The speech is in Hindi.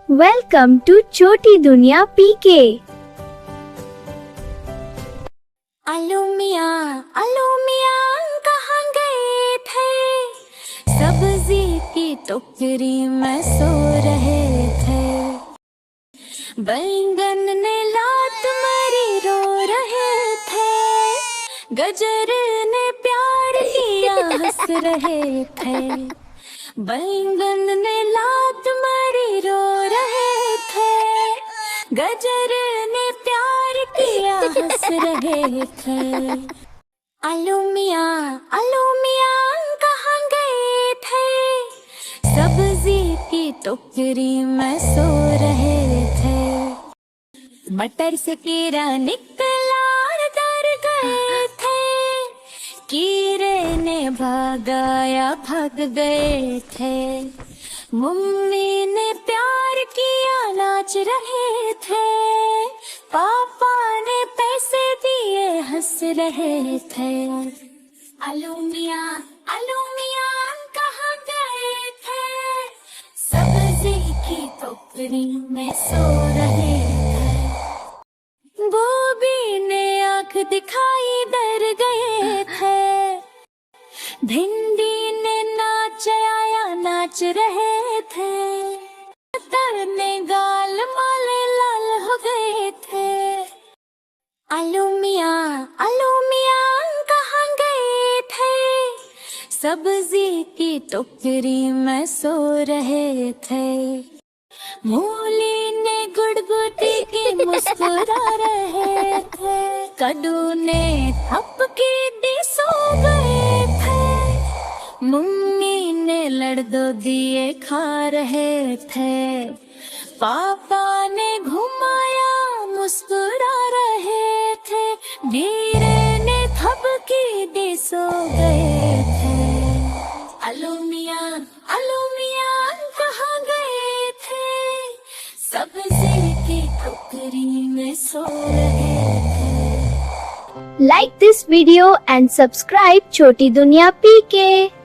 वेलकम टू छोटी दुनिया पीके। आलू मियाँ कहाँ गए थे? सब्जी की टोकरी में सो रहे थे। बैंगन ने लात मारी रो रहे थे। गजर ने प्यार किया हंस रहे थे। बैंगन ने लात मारी रो रहे थे। गजर ने प्यार किया हंस रहे थे। आलू मियाँ कहाँ गए थे? सब्जी की टोकरी में सो रहे थे। मटर से कीड़ा निकला डर गए थे। कीड़े ने भागाया भाग गए थे। मम्मी ने प्यार किया नाच रहे थे। पापा ने पैसे दिए हंस रहे थे। आलू मियाँ कहाँ गए थे? सब्जी की टोकरी में सो रहे थे। गोभी ने आँख दिखाई डर गए थे। भिंडी ने नाच रहे थे। मटर ने गाल माले लाल हो गए थे। आलू मियाँ कहाँ गए थे? सब्जी की टोकरी में सो रहे थे। मूली ने गुड़गुड़ी की मुस्कुरा रहे थे। कद्दू ने थपकी दी सो गए थे। मम्मी ने लड्डू दिए खा रहे थे। पापा ने घुमाया मुस्कुरा रहे थे। धीरे ने थपकी दी सो गए थे। आलू मियाँ कहाँ गए थे? सब्जी की टोकरी में सो रहे थे। Like this video and subscribe छोटी दुनिया पीके।